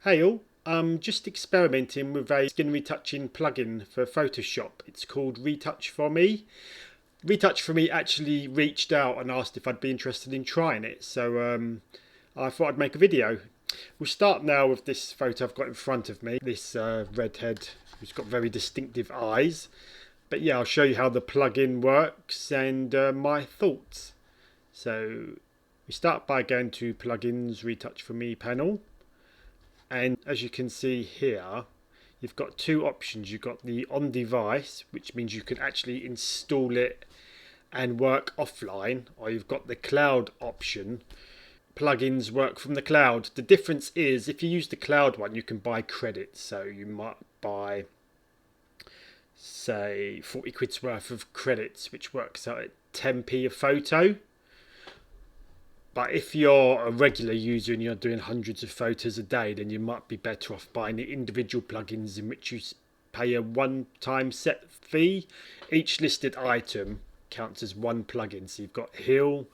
Hey all, I'm just experimenting with a skin retouching plugin for Photoshop. It's called Retouch4me. Retouch4me actually reached out and asked if I'd be interested in trying it, so I thought I'd make a video. We'll start now with this photo I've got in front of me, this redhead who's got very distinctive eyes. But yeah, I'll show you how the plugin works and my thoughts. So we start by going to Plugins, Retouch4me panel. And as you can see here, you've got two options. You've got the on device, which means you can actually install it and work offline, or you've got the cloud option. Plugins work from the cloud. The difference is if you use the cloud one, you can buy credits. So you might buy, say, 40 quid's worth of credits, which works out at 10p a photo. But if you're a regular user and you're doing hundreds of photos a day, then you might be better off buying the individual plugins in which you pay a one-time set fee. Each listed item counts as one plugin. So you've got Heal,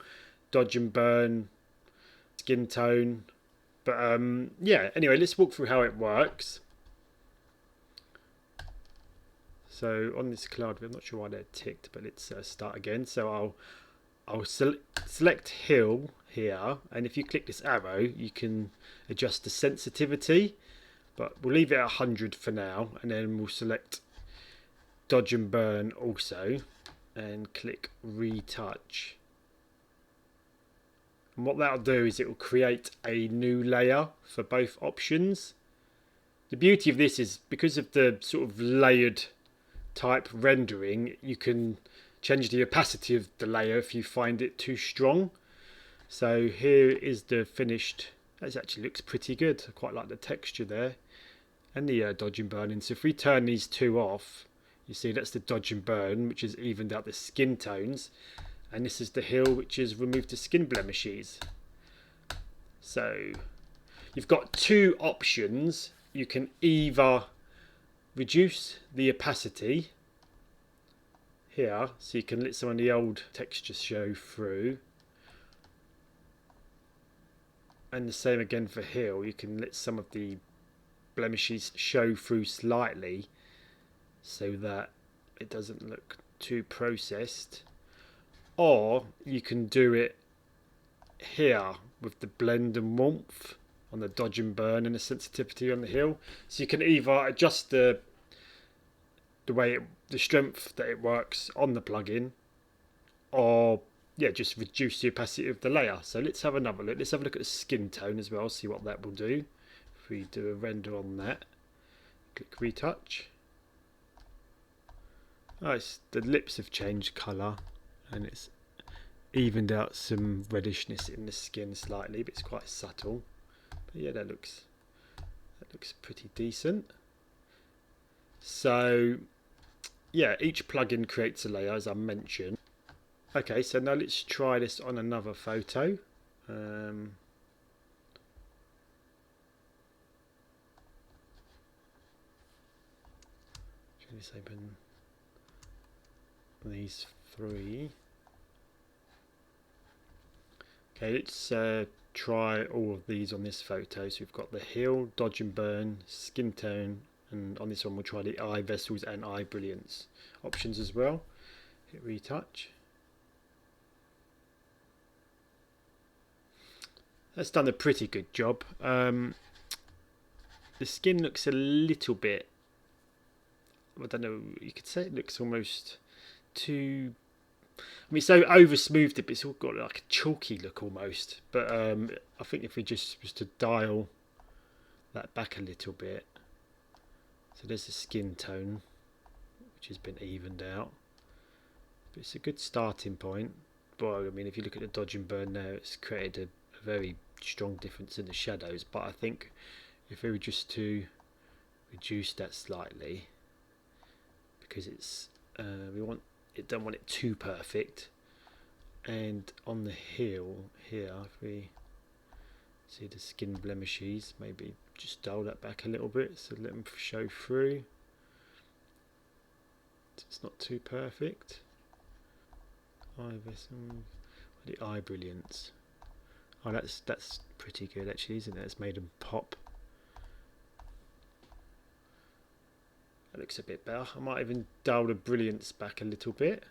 Dodge and Burn, Skin Tone. But yeah, anyway, let's walk through how it works. So on this cloud, I'm not sure why they're ticked, but let's start again. So I'll select Heal here, and if you click this arrow you can adjust the sensitivity, but we'll leave it at 100 for now, and then we'll select Dodge and Burn also and click Retouch. And what that'll do is it will create a new layer for both options. The beauty of this is because of the sort of layered type rendering, you can change the opacity of the layer if you find it too strong. So here is the finished. That actually looks pretty good. I quite like the texture there and the dodge and burning. So if we turn these two off, you see that's the dodge and burn, which has evened out the skin tones, and this is the Heal, which has removed the skin blemishes. So you've got two options. You can either reduce the opacity here, so you can let some of the old texture show through, and the same again for Heal. You can let some of the blemishes show through slightly so that it doesn't look too processed, or you can do it here with the blend and warmth on the dodge and burn and the sensitivity on the Heal. So you can either adjust the way the strength that it works on the plugin, or yeah, just reduce the opacity of the layer. So let's have another look. Let's have a look at the skin tone as well, see what that will do. If we do a render on that, click retouch. Oh, the lips have changed colour and it's evened out some reddishness in the skin slightly, but it's quite subtle. But yeah, that looks pretty decent. So yeah, each plugin creates a layer, as I mentioned. Okay, so now let's try this on another photo. Let's open these three. Okay, let's try all of these on this photo. So we've got the Heal, Dodge and Burn, Skin Tone, and on this one we'll try the eye vessels and eye brilliance options as well. Hit retouch. That's done a pretty good job. The skin looks a little bit, I don't know, you could say it looks almost too, I mean, so over smoothed it, but it's all got like a chalky look almost. But I think if we just was to dial that back a little bit, so there's the skin tone, which has been evened out. But it's a good starting point. But I mean, if you look at the dodge and burn now, it's created a very strong difference in the shadows. But I think if we were just to reduce that slightly, because it's don't want it too perfect. And on the Heal here, if we see the skin blemishes, maybe just dial that back a little bit, so let them show through. It's not too perfect. Eye vessel, the eye brilliance. Oh, that's pretty good actually, isn't it? It's made them pop. That looks a bit better. I might even dial the brilliance back a little bit.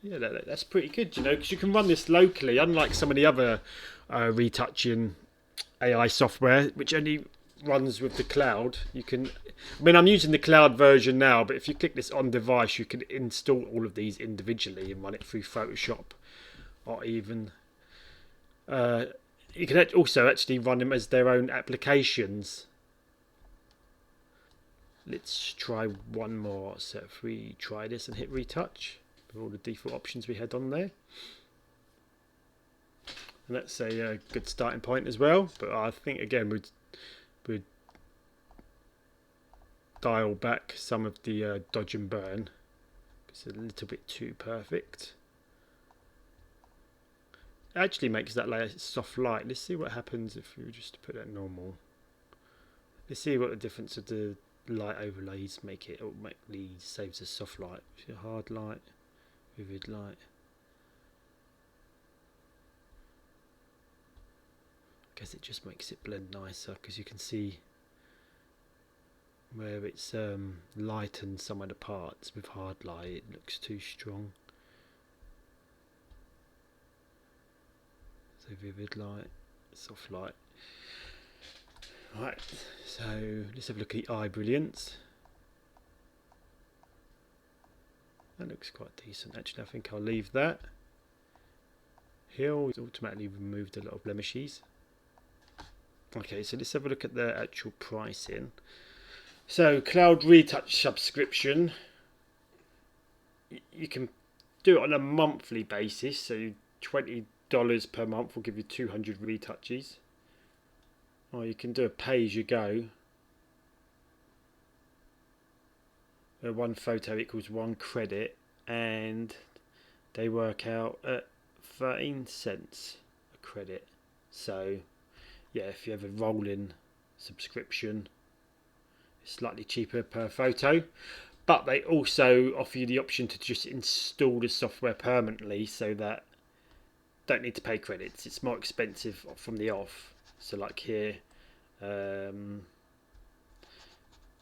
Yeah, that's pretty good, you know, because you can run this locally, unlike some of the other retouching AI software, which only runs with the cloud. You can, I mean, I'm using the cloud version now, but if you click this on device, you can install all of these individually and run it through Photoshop, or even you can also actually run them as their own applications. Let's try one more. So if we try this and hit retouch with all the default options we had on there, and that's a good starting point as well. But I think again we'd dial back some of the dodge and burn. It's a little bit too perfect. It actually makes that layer soft light. Let's see what happens if we just put that normal. Let's see what the difference of the light overlays make. It automatically saves a soft light, hard light, vivid light. I guess it just makes it blend nicer because you can see where it's lightened some of the parts with hard light. It looks too strong. So vivid light, soft light. Right, so let's have a look at the eye brilliance. That looks quite decent actually. I think I'll leave that. He'll automatically removed a lot of blemishes. Okay, so let's have a look at the actual pricing. So cloud retouch subscription, you can do it on a monthly basis, so $20 per month will give you 200 retouches, or you can do a pay as you go. One photo equals 1 credit, and they work out at 13 cents a credit. So yeah, if you have a rolling subscription, it's slightly cheaper per photo, but they also offer you the option to just install the software permanently, so that don't need to pay credits. It's more expensive from the off. So like here, they're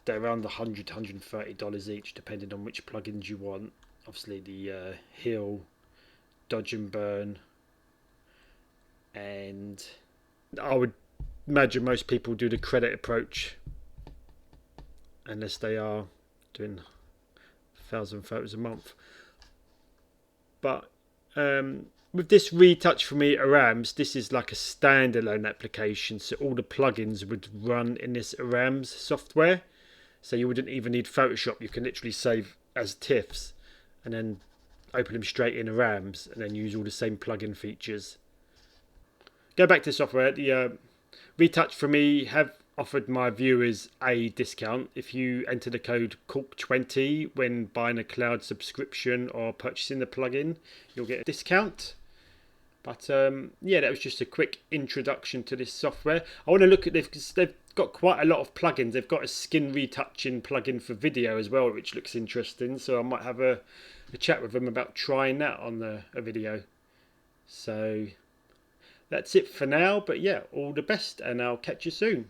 around the $100 to $130 each, depending on which plugins you want. Obviously the Heal, Dodge and Burn, and I would imagine most people do the credit approach, unless they are doing 1,000 photos a month. But with this Retouch4me Arams, this is like a standalone application, so all the plugins would run in this Arams software. So you wouldn't even need Photoshop. You can literally save as TIFFs and then open them straight in Arams and then use all the same plugin features. Go back to software. The Retouch4me have offered my viewers a discount. If you enter the code CORK20 when buying a cloud subscription or purchasing the plugin, you'll get a discount. But yeah, that was just a quick introduction to this software. I want to look at this because they've got quite a lot of plugins. They've got a skin retouching plugin for video as well, which looks interesting. So I might have a chat with them about trying that on a video. So that's it for now. But yeah, all the best, and I'll catch you soon.